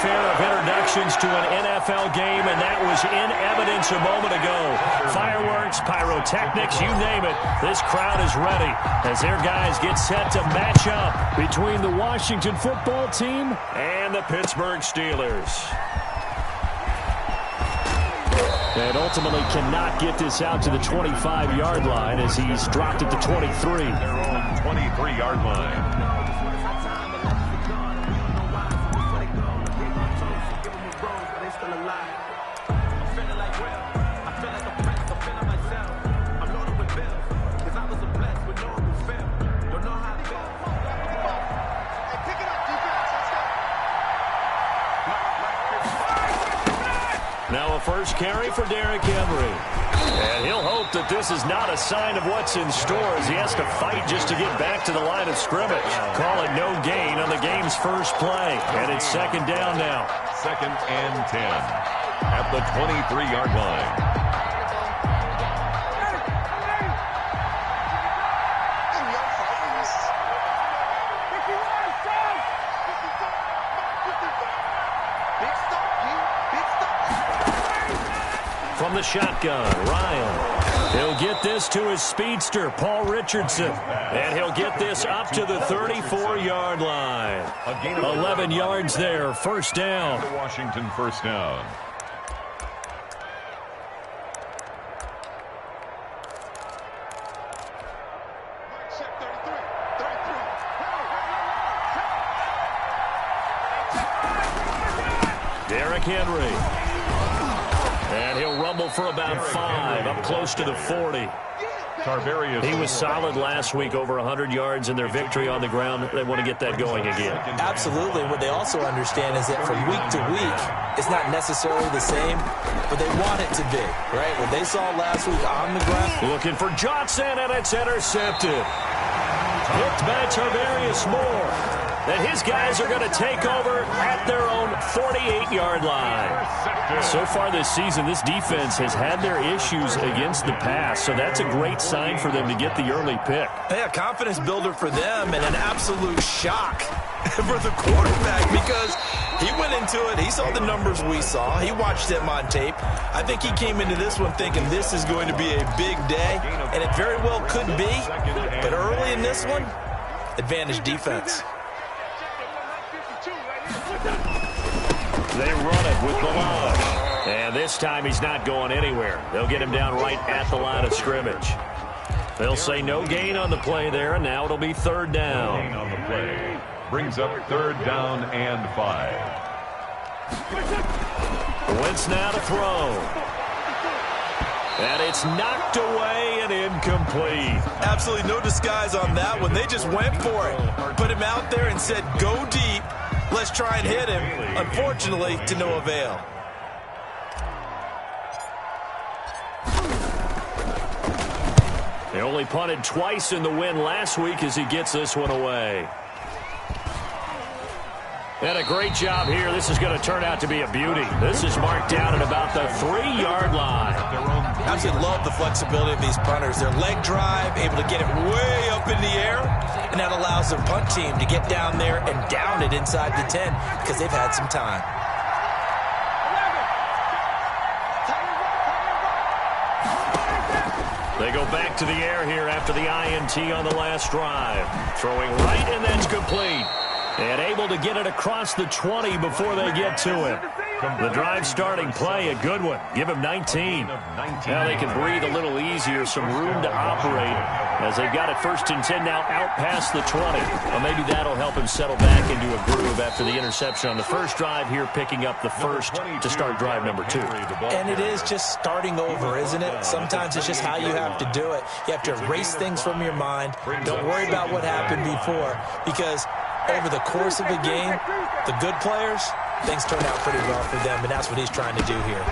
fanfare of introductions to an NFL game, and that was in evidence a moment ago. Fireworks, pyrotechnics, you name it. This crowd is ready as their guys get set to match up between the Washington football team and the Pittsburgh Steelers. And ultimately cannot get this out to the 25-yard line as he's dropped it to 23. Their own 23-yard line. Now a first carry for Derrick Henry. And he'll hope that this is not a sign of what's in store as he has to fight just to get back to the line of scrimmage. Call it no gain on the game's first play. And it's second down now. 2nd and 10 at the 23-yard line. From the shotgun, Ryan. He'll get this to his speedster, Paul Richardson. And he'll get this up to the 34-yard line. 11 yards there, first down. Washington first down. Derrick Henry. And he'll rumble for about 5, up close to the 40. He was solid last week, over 100 yards in their victory on the ground. They want to get that going again. Absolutely. What they also understand is that from week to week, it's not necessarily the same, but they want it to be, right? What they saw last week on the ground. Looking for Johnson, and it's intercepted. Hooked by Tarvarius Moore. That his guys are going to take over at their own 48-yard line. So far this season, this defense has had their issues against the pass, so that's a great sign for them to get the early pick. Yeah, confidence builder for them and an absolute shock for the quarterback because he went into it. He saw the numbers we saw. He watched them on tape. I think he came into this one thinking this is going to be a big day, and it very well could be. But early in this one, advantage defense. They run it with Balaj. And this time he's not going anywhere. They'll get him down right at the line of scrimmage. They'll say no gain on the play there, and now it'll be third down. Gain on the play brings up 3rd down and 5. Wentz now to throw. And it's knocked away and incomplete. Absolutely no disguise on that one. They just went for it. Put him out there and said, go deep. Let's try and hit him. Unfortunately, to no avail. They only punted twice in the win last week as he gets this one away. And a great job here. This is going to turn out to be a beauty. This is marked down at about the 3-yard line. Absolutely love the flexibility of these punters. Their leg drive, able to get it way up in the air, and that allows their punt team to get down there and down it inside the 10 because they've had some time. They go back to the air here after the INT on the last drive. Throwing right, and that's complete. And able to get it across the 20 before they get to him. The drive starting play, a good one. Give him 19. Now they can breathe a little easier, some room to operate as they've got it 1st and 10 now out past the 20. Well, maybe that'll help him settle back into a groove after the interception on the first drive here, picking up the first to start drive number 2. And it is just starting over, isn't it? Sometimes it's just how you have to do it. You have to erase things from your mind. Don't worry about what happened before because over the course of a game, the good players, things turn out pretty well for them, and that's what he's trying to do here.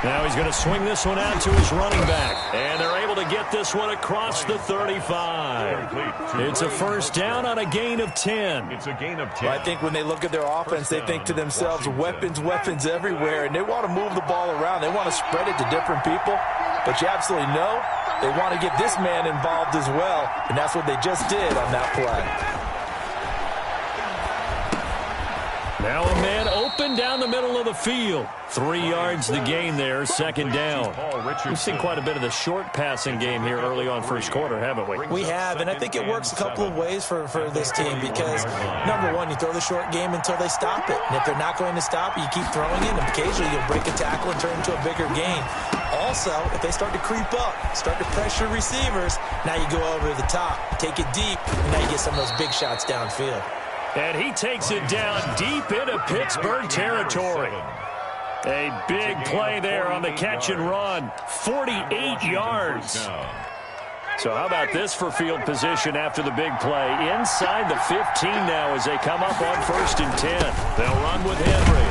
Now he's going to swing this one out to his running back, and they're able to get this one across the 35. It's a first down on a gain of 10. It's a gain of 10. Well, I think when they look at their offense, they think to themselves, weapons, weapons everywhere, and they want to move the ball around. They want to spread it to different people, but you absolutely know they want to get this man involved as well, and that's what they just did on that play. Now a man open open down the middle of the field. 3 yards the gain there, second down. We've seen quite a bit of the short passing game here early on first quarter, haven't we? We have, and I think it works a couple of ways for this team because, number one, you throw the short game until they stop it. And if they're not going to stop it, you keep throwing it, and occasionally you'll break a tackle and turn it into a bigger gain. Also, if they start to creep up, start to pressure receivers, now you go over the top, take it deep, and now you get some of those big shots downfield. And he takes it down deep into Pittsburgh territory. A big play there on the catch and run. 48 yards. So how about this for field position after the big play? Inside the 15 now as they come up on 1st and 10. They'll run with Henry.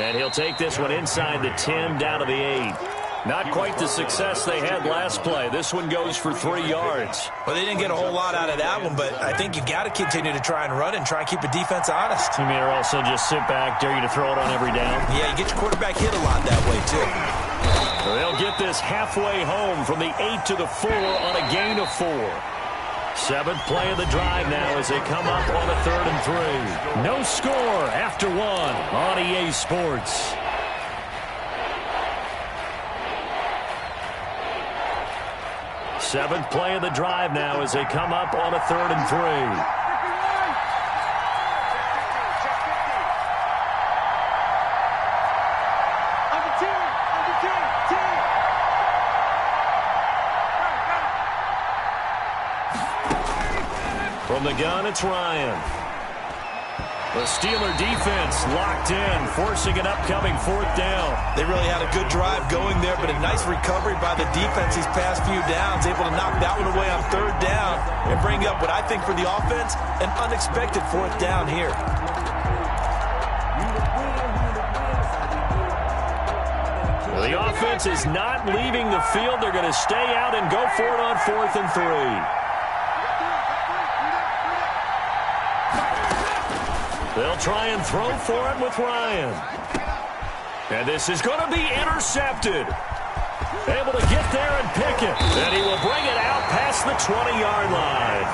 And he'll take this one inside the 10 down to the 8. Not quite the success they had last play. This one goes for 3 yards. Well, they didn't get a whole lot out of that one, but I think you've got to continue to try and run and try and keep the defense honest. You mean or also just sit back, dare you to throw it on every down? Yeah, you get your quarterback hit a lot that way, too. They'll get this halfway home from the 8 to the 4 on a gain of 4. 7th play of the drive now as they come up on a 3rd and 3. No score after 1 on EA Sports. Seventh play of the drive now as they come up on a 3rd and 3. From the gun, it's Ryan. The Steeler defense locked in, forcing an upcoming 4th down. They really had a good drive going there, but a nice recovery by the defense these past few downs, able to knock that one away on 3rd down and bring up what I think for the offense, an unexpected 4th down here. The offense is not leaving the field. They're going to stay out and go for it on 4th and 3. They'll try and throw for it with Ryan. And this is going to be intercepted. Able to get there and pick it. And he will bring it out past the 20-yard line.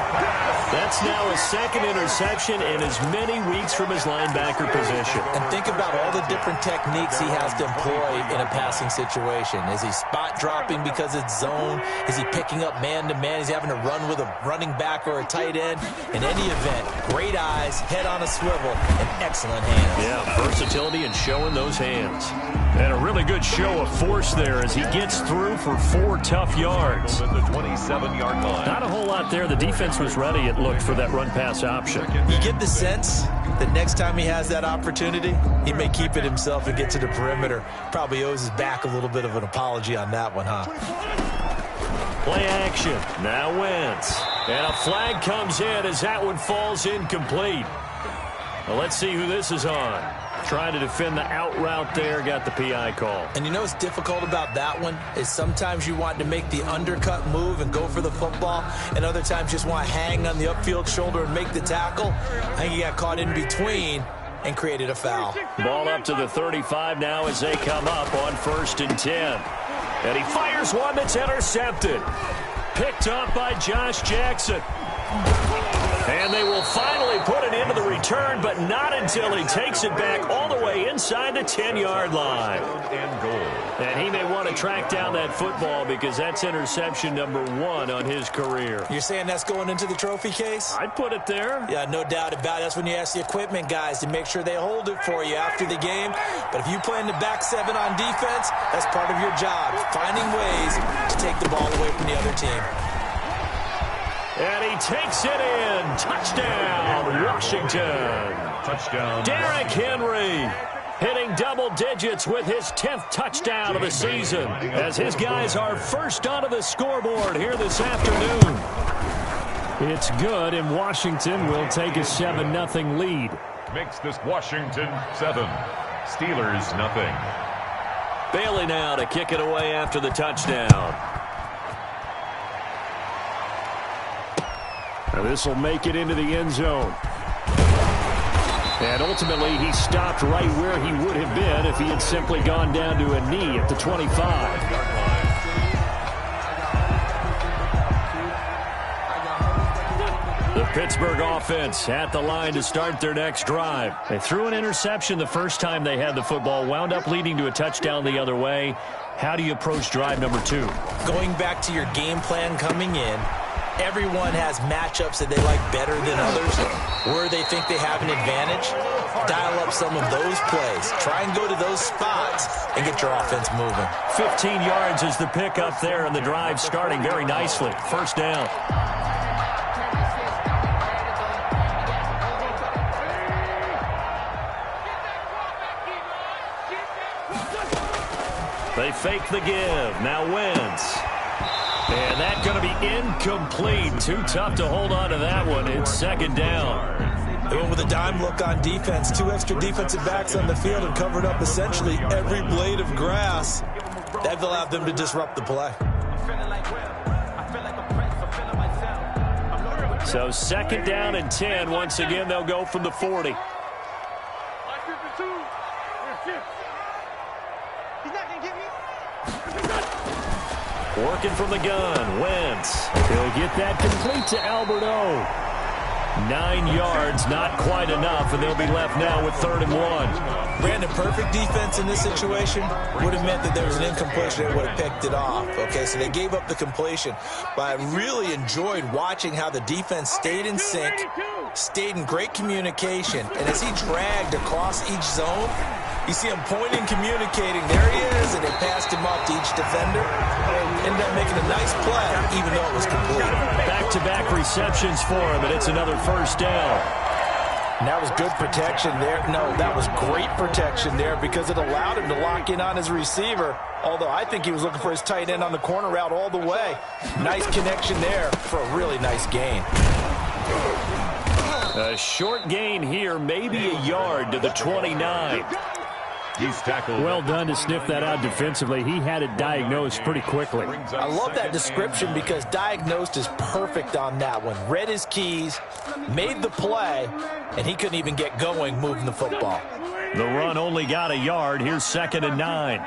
That's now his 2nd interception in as many weeks from his linebacker position. And think about all the different techniques he has to employ in a passing situation. Is he spot dropping because it's zone? Is he picking up man-to-man? Is he having to run with a running back or a tight end? In any event, great eyes, head on a swivel, and excellent hands. Yeah, versatility and showing those hands. And a really good show of force there as he gets through for 4 tough yards. At the 27-yard line. Not a whole lot there. The defense was ready, it looked, for that run-pass option. You get the sense that next time he has that opportunity, he may keep it himself and get to the perimeter. Probably owes his back a little bit of an apology on that one, huh? Play action. Now Wentz. And a flag comes in as that one falls incomplete. Well, let's see who this is on. Trying to defend the out route there, got the PI call. And you know what's difficult about that one is sometimes you want to make the undercut move and go for the football, and other times just want to hang on the upfield shoulder and make the tackle. I think he got caught in between and created a foul. Ball up to the 35 now as they come up on 1st and 10. And he fires one that's intercepted. Picked up by Josh Jackson. And they will finally put it into the return, but not until he takes it back all the way inside the 10-yard line. And goal. And he may want to track down that football because that's interception number 1 on his career. You're saying that's going into the trophy case? I'd put it there. Yeah, no doubt about it. That's when you ask the equipment guys to make sure they hold it for you after the game. But if you play in the back 7 on defense, that's part of your job, finding ways to take the ball away from the other team. And he takes it in. Touchdown, Washington. Touchdown. Derrick Henry hitting double digits with his 10th touchdown of the season as his guys are first onto the scoreboard here this afternoon. It's good, and Washington will take a 7-0 lead. Makes this Washington 7. Steelers 0. Bailey now to kick it away after the touchdown. Now this will make it into the end zone. And ultimately, he stopped right where he would have been if he had simply gone down to a knee at the 25. The Pittsburgh offense at the line to start their next drive. They threw an interception the first time they had the football, wound up leading to a touchdown the other way. How do you approach drive number 2? Going back to your game plan coming in, everyone has matchups that they like better than others, where they think they have an advantage. Dial up some of those plays. Try and go to those spots and get your offense moving. 15 yards is the pickup there, and the drive starting very nicely. First down. They fake the give. Now Wentz. And that's going to be incomplete. Too tough to hold on to that one. It's second down. They went with a dime look on defense. 2 extra defensive backs on the field and covered up essentially every blade of grass. That allowed them to disrupt the play. So second down and 10. Once again, they'll go from the 40. Working from the gun, Wentz. He'll get that complete to Alberto. 9 yards, not quite enough, and they'll be left now with 3rd and 1. Brandon, perfect defense in this situation would have meant that there was an incompletion that would have picked it off. Okay, so they gave up the completion. But I really enjoyed watching how the defense stayed in sync, stayed in great communication, and as he dragged across each zone, you see him pointing, communicating. There he is, and they passed him off to each defender. Ended up making a nice play, even though it was complete. Back-to-back receptions for him, and it's another first down. And that was good protection there. No, that was great protection there because it allowed him to lock in on his receiver, although I think he was looking for his tight end on the corner route all the way. Nice connection there for a really nice gain. A short gain here, maybe a yard to the 29. He's tackled. Well done to sniff that out defensively. He had it diagnosed pretty quickly. I love that description because diagnosed is perfect on that one. Read his keys, made the play, and he couldn't even get going moving the football. The run only got a yard. Here's 2nd and 9.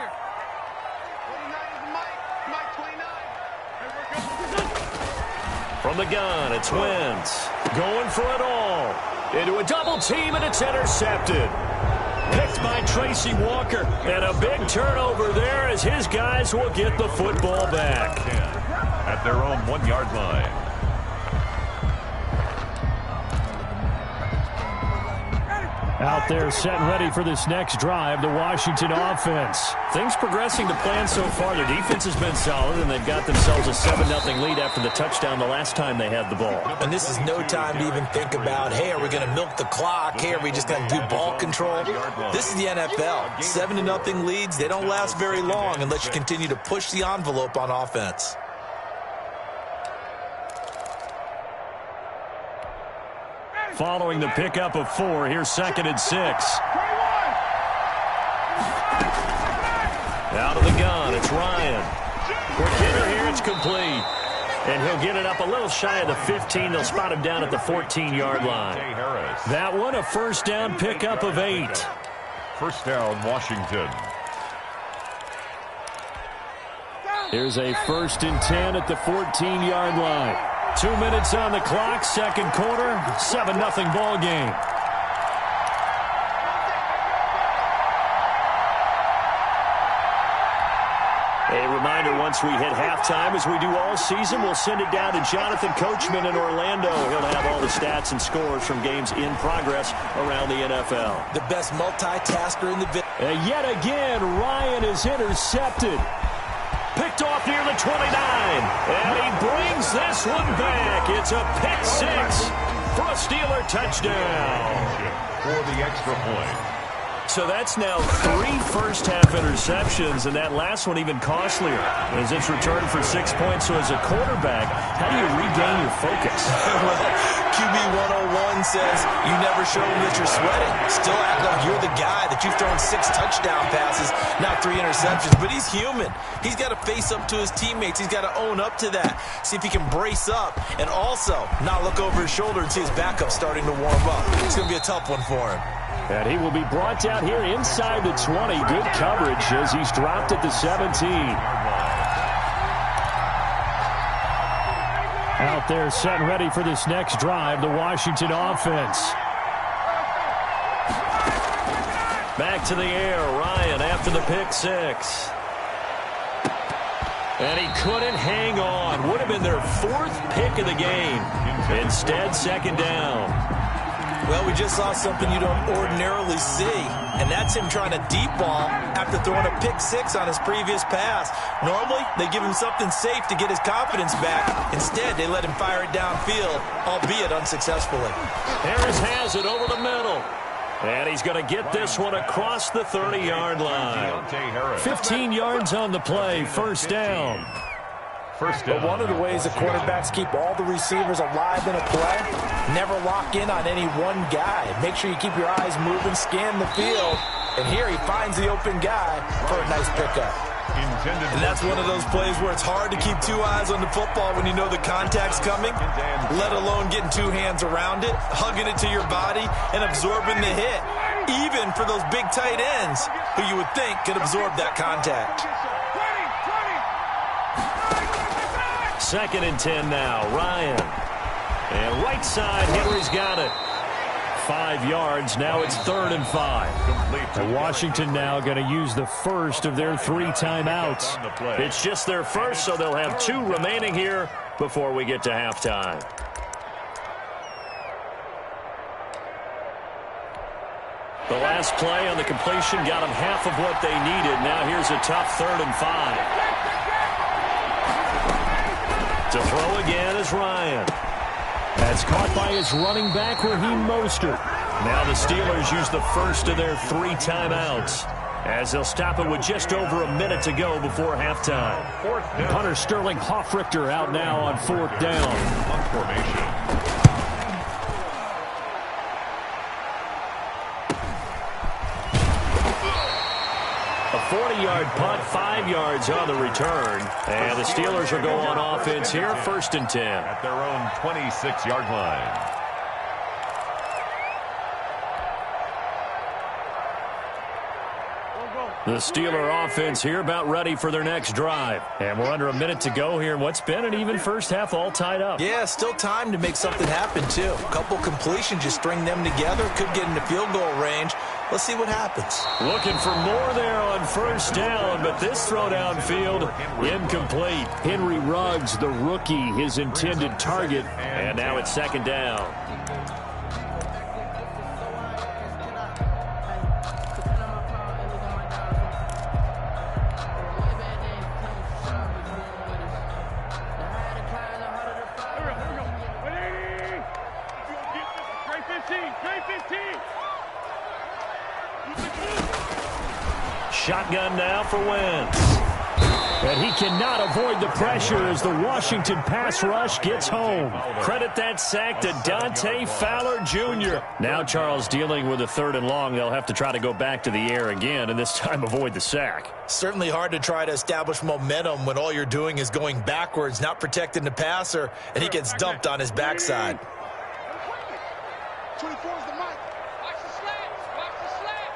From the gun, it's Wentz. Going for it all. Into a double team, and it's intercepted. Picked by Tracy Walker. And a big turnover there as his guys will get the football back. At their own 1-yard line. Out there set and ready for this next drive, the Washington offense. Things progressing to plan so far. Their defense has been solid, and they've got themselves a 7-0 lead after the touchdown the last time they had the ball. And this is no time to even think about, hey, are we going to milk the clock? Hey, are we just going to do ball control? This is the NFL. 7-0 leads, they don't last very long unless you continue to push the envelope on offense. Following the pickup of 4, here's 2nd and 6. Out of the gun, it's Ryan. Quick hitter here, it's complete. And he'll get it up a little shy of the 15. They'll spot him down at the 14-yard line. That one, a first down pickup of 8. First down, Washington. Here's a 1st and 10 at the 14-yard line. 2 minutes on the clock, second quarter, 7-0 ball game. A reminder, once we hit halftime, as we do all season, we'll send it down to Jonathan Coachman in Orlando. He'll have all the stats and scores from games in progress around the NFL. The best multitasker in the business. Yet again, Ryan is intercepted. Picked off near the 29, and he brings this one back. It's a pick 6 for a Steeler touchdown. For the extra point. So that's now 3 first-half interceptions, and that last one even costlier as it's returned for 6 points. So as a quarterback, how do you regain your focus? Well, QB 101 says you never show them that you're sweating. Still act like you're the guy that you've thrown 6 touchdown passes, not 3 interceptions. But he's human. He's got to face up to his teammates. He's got to own up to that. See if he can brace up and also not look over his shoulder and see his backup starting to warm up. It's going to be a tough one for him. And he will be brought down here inside the 20. Good coverage as he's dropped at the 17. Out out there set and ready for this next drive, the Washington offense. Back to the air, Ryan after the pick six. And he couldn't hang on. Would have been their fourth pick of the game. Instead, second down. Well, we just saw something you don't ordinarily see, and that's him trying to deep ball after throwing a pick six on his previous pass. Normally, they give him something safe to get his confidence back. Instead, they let him fire it downfield, albeit unsuccessfully. Harris has it over the middle. And he's going to get this one across the 30-yard line. 15 yards on the play, first down. But one of the ways the quarterbacks keep all the receivers alive in a play, never lock in on any one guy. Make sure you keep your eyes moving, scan the field. And here he finds the open guy for a nice pickup. And that's one of those plays where it's hard to keep two eyes on the football when you know the contact's coming, let alone getting two hands around it, hugging it to your body, and absorbing the hit, even for those big tight ends who you would think could absorb that contact. 2nd and 10 now, Ryan. And right side, Henry's got it. 5 yards, now it's 3rd and 5. And Washington now going to use the first of their 3 timeouts. It's just their first, so they'll have 2 remaining here before we get to halftime. The last play on the completion got them half of what they needed. Now here's a tough 3rd and 5. To throw again is Ryan. That's caught by his running back, Raheem Mostert. Now the Steelers use the first of their 3 timeouts, as they'll stop it with just over a minute to go before halftime. Hunter Sterling Hoffrichter out now on 4th down. Formation. A 40-yard punt, 5 yards on the return. And the Steelers will go on offense here, 1st and 10. At their own 26-yard line. The Steeler offense here about ready for their next drive. And we're under a minute to go here in what's been an even first half, all tied up. Yeah, still time to make something happen, too. A couple completions, just string them together. Could get into field goal range. Let's see what happens. Looking for more there on 1st down, but this throw downfield, incomplete. Henry Ruggs, the rookie, his intended target. And now it's 2nd down. Shotgun now for Wentz. And he cannot avoid the pressure as the Washington pass rush gets home. Credit that sack to Dante Fowler Jr. Now Charles dealing with a 3rd and long. They'll have to try to go back to the air again, and this time avoid the sack. Certainly hard to try to establish momentum when all you're doing is going backwards, not protecting the passer, and he gets dumped on his backside. 24 is the mic. Watch the slants. Watch the slants.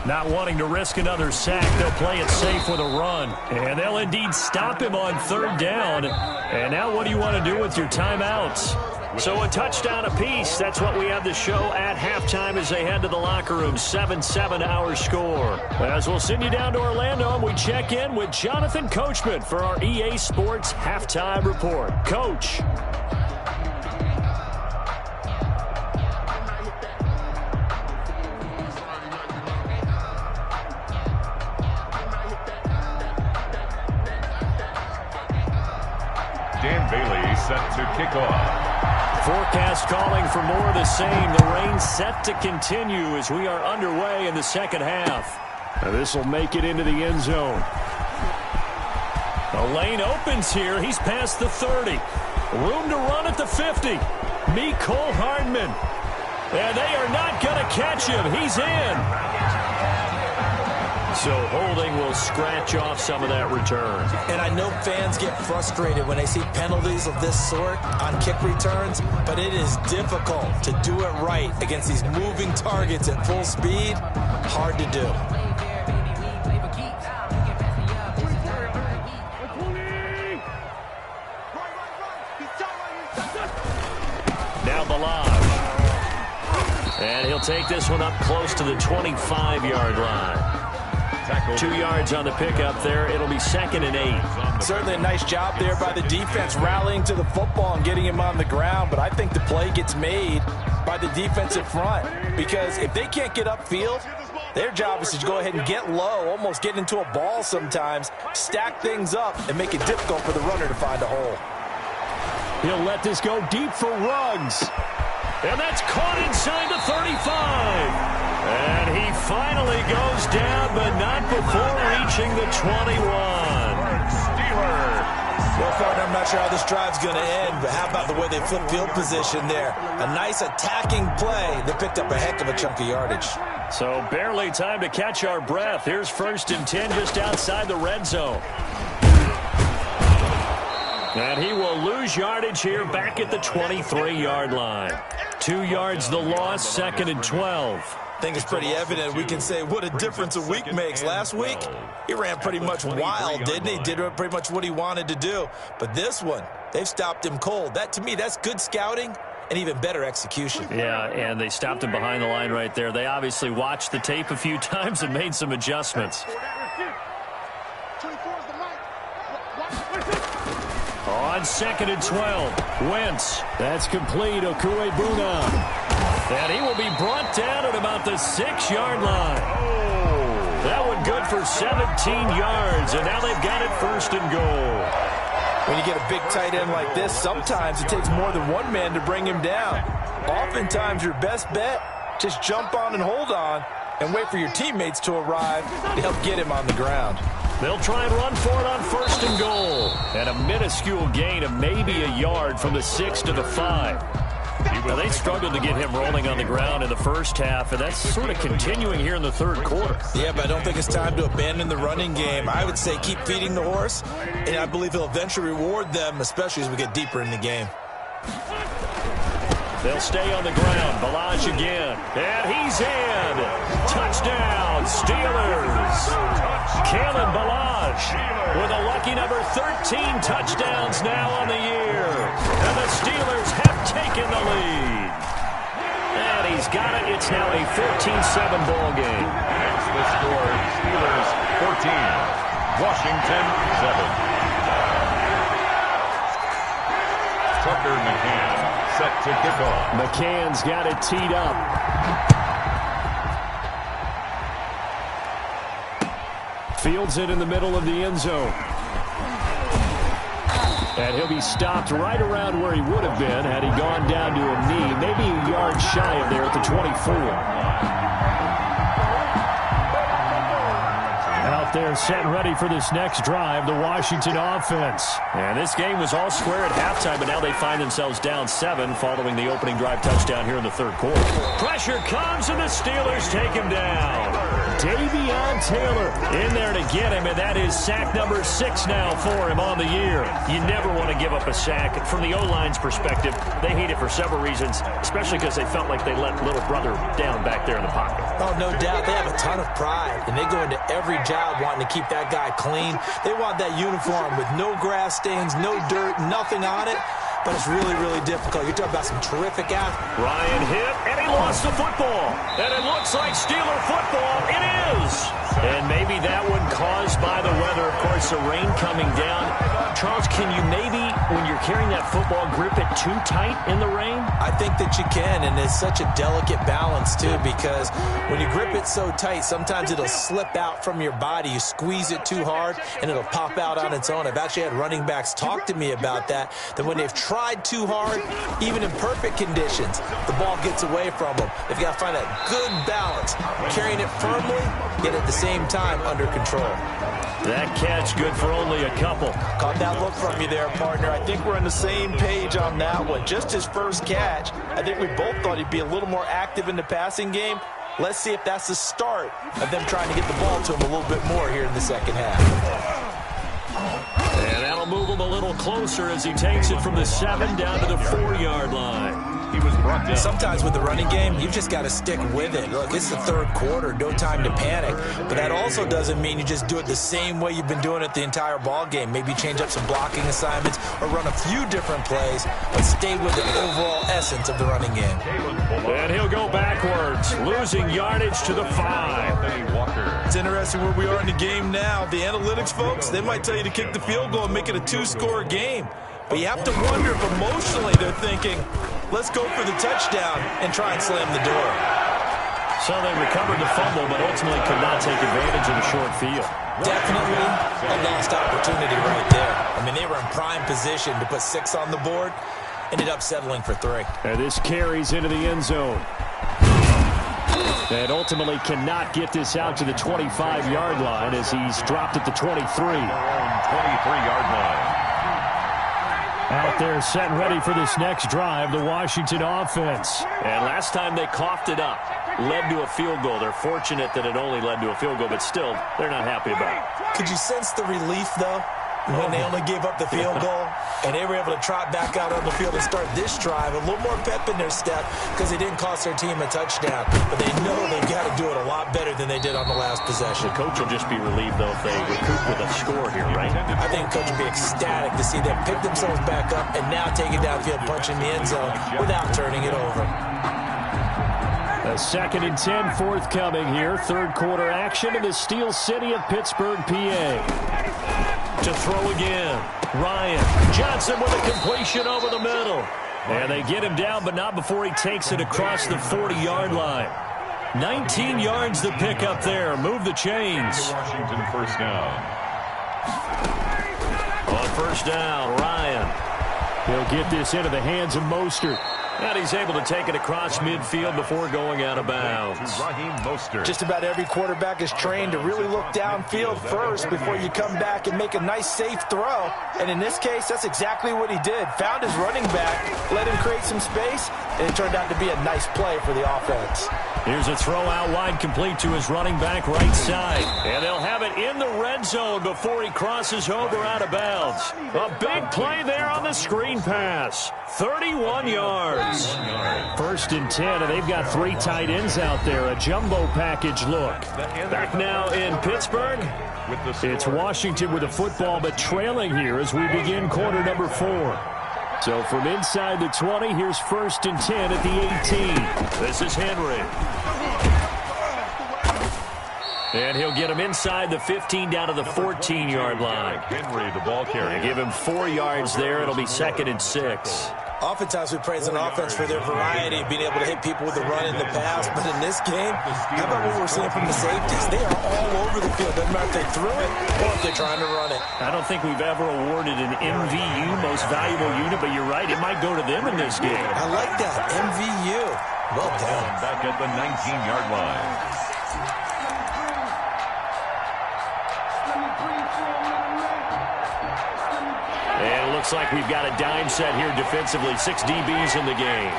Not wanting to risk another sack, they'll play it safe with a run. And they'll indeed stop him on 3rd down. And now what do you want to do with your timeouts? So a touchdown apiece. That's what we have the show at halftime as they head to the locker room. 7-7 our score. As we'll send you down to Orlando, and we check in with Jonathan Coachman for our EA Sports Halftime Report. Coach. Dan Bailey set to kick off. Forecast calling for more of the same. The rain set to continue as we are underway in the 2nd half. Now this will make it into the end zone. The lane opens here. He's past the 30. Room to run at the 50. Mecole Hardman. And they are not going to catch him. He's in. So holding will scratch off some of that return. And I know fans get frustrated when they see penalties of this sort on kick returns, but it is difficult to do it right against these moving targets at full speed. Hard to do. Now Balaj. And he'll take this one up close to the 25-yard line. 2 yards on the pickup there. It'll be 2nd and 8. Certainly a nice job there by the defense rallying to the football and getting him on the ground, but I think the play gets made by the defensive front because if they can't get upfield, their job is to go ahead and get low, almost get into a ball sometimes, stack things up, and make it difficult for the runner to find a hole. He'll let this go deep for Ruggs. And that's caught inside the 35. And he finally goes down, but not before reaching the 21. Steelers. Well, partner, I'm not sure how this drive's going to end, but how about the way they flip field position there? A nice attacking play that picked up a heck of a chunk of yardage. So barely time to catch our breath. Here's 1st and 10 just outside the red zone. And he will lose yardage here back at the 23-yard line. 2 yards the loss, 2nd and 12. I think it's pretty evident. We can say what a difference a week makes. Last week, he ran pretty much wild, didn't he? Did pretty much what he wanted to do. But this one, they've stopped him cold. That, to me, that's good scouting and even better execution. Yeah, and they stopped him behind the line right there. They obviously watched the tape a few times and made some adjustments. On 2nd and 12, Wentz. That's complete. Okuebuna. And he will be brought down at about the 6-yard line. Oh, that one good for 17 yards, and now they've got it 1st and goal. When you get a big tight end like this, sometimes it takes more than one man to bring him down. Oftentimes, your best bet, just jump on and hold on and wait for your teammates to arrive to help get him on the ground. They'll try and run for it on 1st and goal. And a minuscule gain of maybe a yard from the 6 to the 5. Well, they struggled to get him rolling on the ground in the first half, and that's sort of continuing here in the 3rd quarter. Yeah, but I don't think it's time to abandon the running game. I would say keep feeding the horse, and I believe he'll eventually reward them, especially as we get deeper in the game. They'll stay on the ground. Balaj again. And he's in. Touchdown, Steelers. Kalen Balaj with a lucky number 13 touchdowns now on the year. And the Steelers have taken the lead. And he's got it. It's now a 14-7 ball game. That's the score. Steelers 14. Washington 7. Tucker McCann set to kick off. McCann's got it teed up. Fields it in the middle of the end zone. And he'll be stopped right around where he would have been had he gone down to a knee, maybe a yard shy of there at the 24. Out there set and ready for this next drive, the Washington offense. And this game was all square at halftime, but now they find themselves down 7 following the opening drive touchdown here in the 3rd quarter. Pressure comes, and the Steelers take him down. Davion Taylor in there to get him, and that is sack number 6 now for him on the year. You never want to give up a sack. From the O-line's perspective, they hate it for several reasons, especially because they felt like they let little brother down back there in the pocket. Oh, no doubt. They have a ton of pride, and they go into every job wanting to keep that guy clean. They want that uniform with no grass stains, no dirt, nothing on it. But it's really, really difficult. You're talking about some terrific athletes. Ryan hit, and he lost the football. And it looks like Steeler football. It is. And maybe that one caused by the weather. Of course, the rain coming down. Charles, can you maybe, when you're carrying that football, grip it too tight in the rain? I think that you can, and it's such a delicate balance, too, because when you grip it so tight, sometimes it'll slip out from your body. You squeeze it too hard, and it'll pop out on its own. I've actually had running backs talk to me about that when they've tried too hard, even in perfect conditions, the ball gets away from them. They've got to find that good balance, carrying it firmly, yet at the same time under control. That catch good for only a couple. Caught that look from you there, partner. I think we're on the same page on that one. Just his first catch. I think we both thought he'd be a little more active in the passing game. Let's see if that's the start of them trying to get the ball to him a little bit more here in the second half. And that'll move him a little closer as he takes it from the 7 down to the 4-yard line. He was brought down. Sometimes with the running game, you've just got to stick with it. Look, it's the third quarter, no time to panic. But that also doesn't mean you just do it the same way you've been doing it the entire ball game. Maybe change up some blocking assignments or run a few different plays, but stay with the overall essence of the running game. And he'll go backwards, losing yardage to the 5. It's interesting where we are in the game now. The analytics folks, they might tell you to kick the field goal and make it a 2-score game. But you have to wonder if emotionally they're thinking, let's go for the touchdown and try and slam the door. So they recovered the fumble, but ultimately could not take advantage of the short field. Definitely a lost opportunity right there. I mean, they were in prime position to put 6 on the board. Ended up settling for 3. And this carries into the end zone. And ultimately cannot get this out to the 25-yard line as he's dropped at the 23. 23-yard line. Out there set and ready for this next drive, the Washington offense. And last time they coughed it up, led to a field goal. They're fortunate that it only led to a field goal, but still, they're not happy about it. Could you sense the relief, though, when they only gave up the field goal and they were able to trot back out on the field and start this drive? A little more pep in their step because they didn't cost their team a touchdown. But they know they've got to do it a lot better than they did on the last possession. The coach will just be relieved, though, if they recoup with a score here, right? I think the coach will be ecstatic to see them pick themselves back up and now take it downfield, punch in the end zone without turning it over. A 2nd and 10 forthcoming here. Third quarter action in the Steel City of Pittsburgh, PA. To throw again. Ryan Johnson with a completion over the middle. And they get him down, but not before he takes it across the 40-yard line. 19 yards to pick up there. Move the chains. Washington first down. On first down, Ryan. He'll get this into the hands of Mostert. And he's able to take it across midfield before going out of bounds. Just about every quarterback is trained to really look downfield first before you come back and make a nice, safe throw. And in this case, that's exactly what he did. Found his running back, let him create some space, and it turned out to be a nice play for the offense. Here's a throw out wide, complete to his running back right side. And they'll have it in the red zone before he crosses over out of bounds. A big play there on the screen pass. 31 yards. First and 10, and they've got 3 tight ends out there. A jumbo package look. Back now in Pittsburgh. It's Washington with the football, but trailing here as we begin quarter number 4. So from inside the 20, here's 1st and 10 at the 18. This is Henry. And he'll get him inside the 15 down to the 14-yard line. Henry, the ball carrier. Give him 4 yards there. It'll be 2nd and 6. Oftentimes we praise an offense for their variety of being able to hit people with the run in the pass. But in this game, how about what we're seeing from the safeties? They are all over the field. Doesn't matter if they threw it or if they're trying to run it. I don't think we've ever awarded an MVU, most valuable unit, but you're right. It might go to them in this game. I like that. MVU. Well done. Back at the 19-yard line. And it looks like we've got a dime set here defensively. 6 DBs in the game.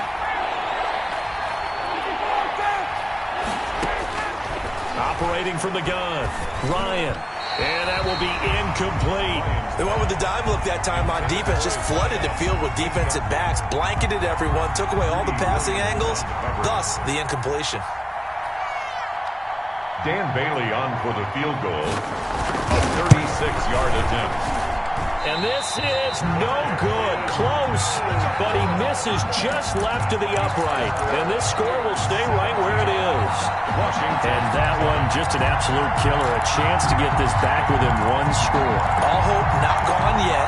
Operating from the gun, Ryan. And that will be incomplete. They went with the dime look that time on defense. Just flooded the field with defensive backs. Blanketed everyone. Took away all the passing angles. Thus, the incompletion. Dan Bailey on for the field goal. A 36-yard attempt. And this is no good. Close, but he misses just left to the upright. And this score will stay right where it is. Washington. And that one, just an absolute killer. A chance to get this back within 1 score. All hope not gone yet.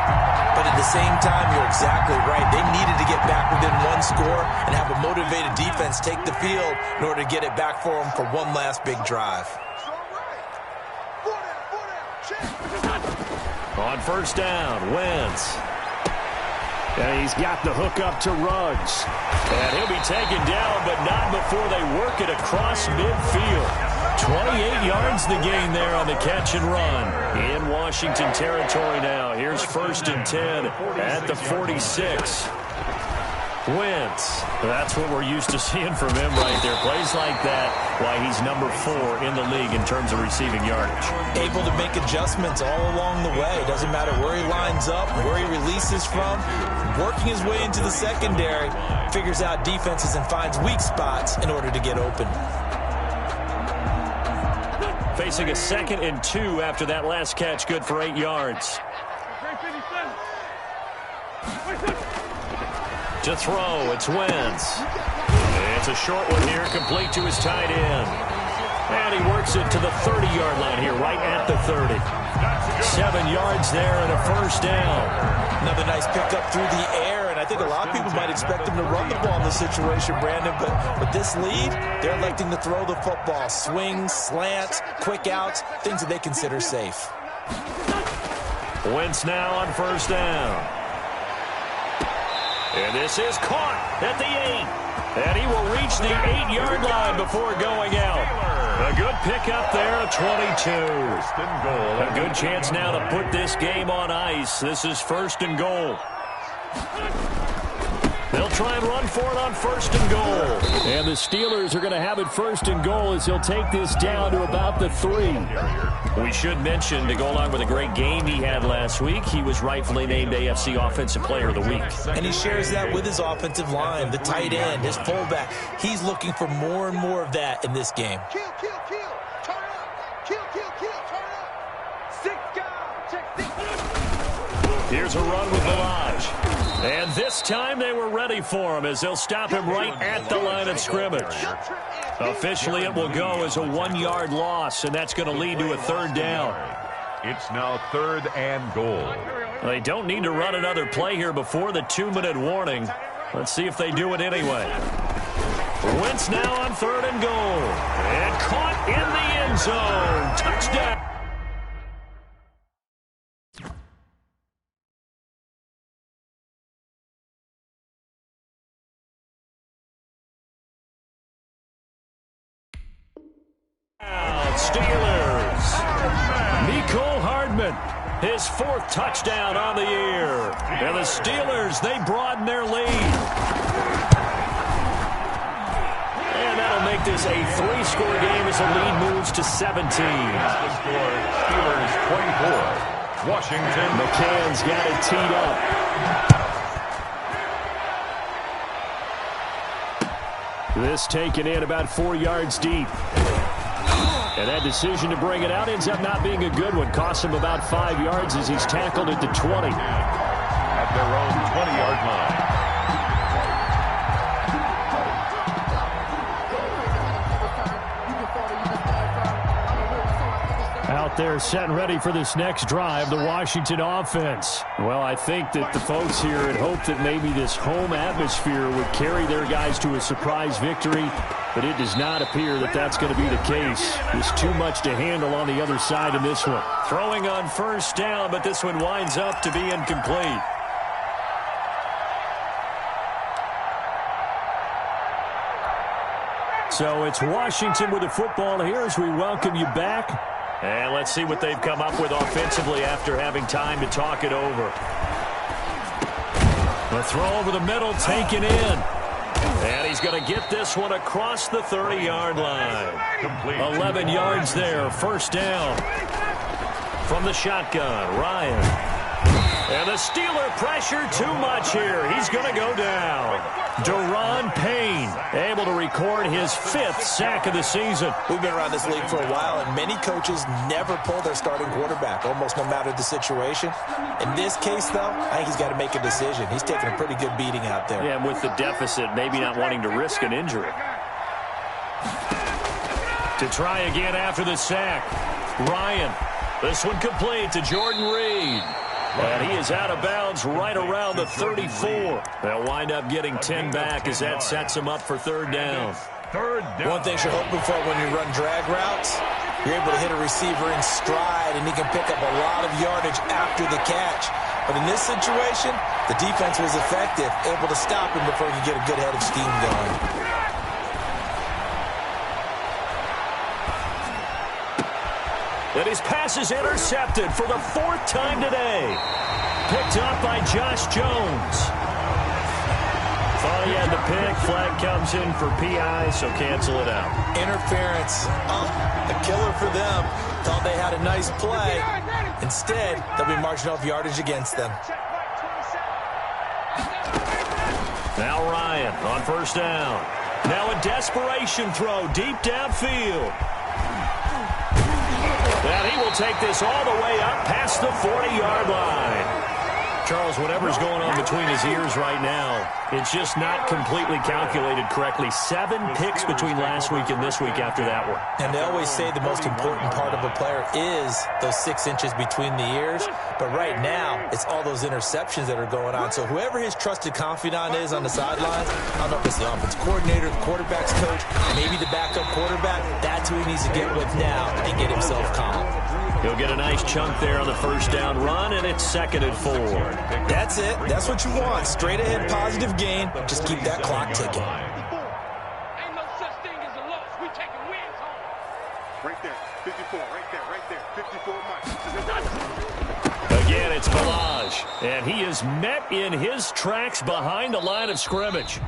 But at the same time, you're exactly right. They needed to get back within 1 score and have a motivated defense take the field in order to get it back for them for one last big drive. On first down, Wentz. And he's got the hook up to Ruggs. And he'll be taken down, but not before they work it across midfield. 28 yards the gain there on the catch and run. In Washington territory now. Here's 1st and 10 at the 46. Wentz. That's what we're used to seeing from him right there. Plays like that, why he's number 4 in the league in terms of receiving yardage. Able to make adjustments all along the way. Doesn't matter where he lines up, where he releases from. Working his way into the secondary, figures out defenses and finds weak spots in order to get open. Facing a 2nd and 2 after that last catch, good for 8 yards. To throw, it's Wentz. It's a short one here, complete to his tight end. And he works it to the 30-yard line here, right at the 30. 7 yards there and a first down. Another nice pickup through the air, and I think a lot of people might expect him to run the ball in this situation, Brandon, but with this lead, they're electing to throw the football. Swings, slants, quick outs, things that they consider safe. Wentz now on first down. And this is caught at the 8. And he will reach the 8-yard line before going out. A good pickup there at 22. A good chance now to put this game on ice. This is 1st and goal. They'll try and run for it on 1st and goal. And the Steelers are going to have it 1st and goal as he'll take this down to about the 3. We should mention, to go along with a great game he had last week, he was rightfully named AFC Offensive Player of the Week. And he shares that with his offensive line, the tight end, his fullback. He's looking for more and more of that in this game. Kill, kill, kill. Turn up. Kill, kill, kill. Turn up. 6 guys. Check 6. Here's a run with Mirage. And this time they were ready for him as they'll stop him right at the line of scrimmage. Officially, it will go as a 1-yard loss, and that's going to lead to a 3rd down. It's now 3rd and goal. They don't need to run another play here before the 2-minute warning. Let's see if they do it anyway. Wentz now on 3rd and goal. And caught in the end zone. Touchdown. Steelers. Mecole Hardman, his 4th touchdown on the year. And the Steelers, they broaden their lead. And that'll make this a 3-score game as the lead moves to 17. The score, Steelers 24, Washington. McCann's got it teed up. This taken in about 4 yards deep. And that decision to bring it out ends up not being a good one. Costs him about 5 yards as he's tackled at the 20. At their own 20-yard line. Out there set and ready for this next drive, the Washington offense. Well, I think that the folks here had hoped that maybe this home atmosphere would carry their guys to a surprise victory, but it does not appear that that's going to be the case. There's too much to handle on the other side in this one. Throwing on first down, but this one winds up to be incomplete. So it's Washington with the football here as we welcome you back. And let's see what they've come up with offensively after having time to talk it over. The throw over the middle taken in. And he's going to get this one across the 30-yard line. 11 yards there, first down. From the shotgun, Ryan. And the Steeler pressure too much here. He's going to go down. Daron Payne able to record his 5th sack of the season. We've been around this league for a while, and many coaches never pull their starting quarterback, almost no matter the situation. In this case, though, I think he's got to make a decision. He's taking a pretty good beating out there. Yeah, and with the deficit, maybe not wanting to risk an injury. To try again after the sack. Ryan. This one complete to Jordan Reed. And he is out of bounds right around the 34. They'll wind up getting 10 back as that sets him up for 3rd down. One thing you're hoping for when you run drag routes, you're able to hit a receiver in stride, and he can pick up a lot of yardage after the catch. But in this situation, the defense was effective, able to stop him before he could get a good head of steam going. And his pass is intercepted for the 4th time today. Picked up by Josh Jones. Thought he had the pick. Flag comes in for PI, so cancel it out. Interference. A killer for them. Thought they had a nice play. Instead, they'll be marching off yardage against them. Now Ryan on first down. Now a desperation throw deep downfield. And he will take this all the way up past the 40-yard line. Charles, whatever's going on between his ears right now, it's just not completely calculated correctly. 7 picks between last week and this week after that one. And they always say the most important part of a player is those 6 inches between the ears. But right now, it's all those interceptions that are going on. So whoever his trusted confidant is on the sidelines, I don't know if it's the offense coordinator, the quarterback's coach, maybe the backup quarterback, that's who he needs to get with now and get himself calm. He'll get a nice chunk there on the first down run, and it's 2nd and 4. That's it. That's what you want. Straight ahead, positive gain. Just keep that clock ticking. Ain't no such thing as a loss. We taking wins home. Right there. 54. Right there. 54 miles. Again, it's Balaj, and he is met in his tracks behind the line of scrimmage.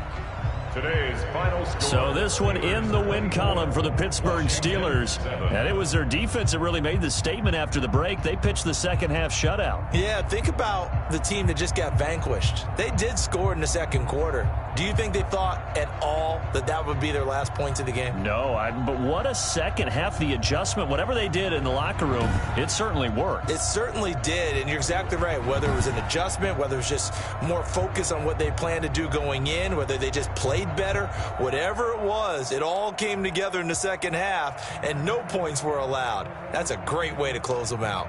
Today's final score. So this one in the win column for the Pittsburgh Steelers. And it was their defense that really made the statement after the break. They pitched the second-half shutout. Yeah, think about the team that just got vanquished. They did score in the second quarter. Do you think they thought at all that that would be their last points of the game? No, but what a second half. The adjustment, whatever they did in the locker room, it certainly worked. It certainly did, and you're exactly right. Whether it was an adjustment, whether it was just more focus on what they planned to do going in, whether they just played better, whatever it was, it all came together in the second half, and no points were allowed. That's a great way to close them out.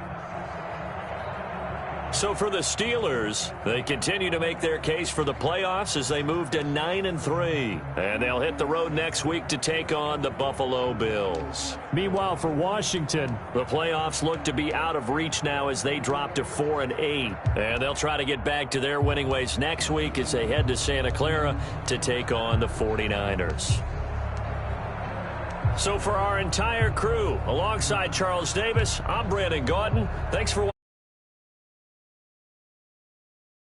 So for the Steelers, they continue to make their case for the playoffs as they move to 9-3. And they'll hit the road next week to take on the Buffalo Bills. Meanwhile, for Washington, the playoffs look to be out of reach now as they drop to 4-8. And they'll try to get back to their winning ways next week as they head to Santa Clara to take on the 49ers. So for our entire crew, alongside Charles Davis, I'm Brandon Gaudin. Thanks for watching.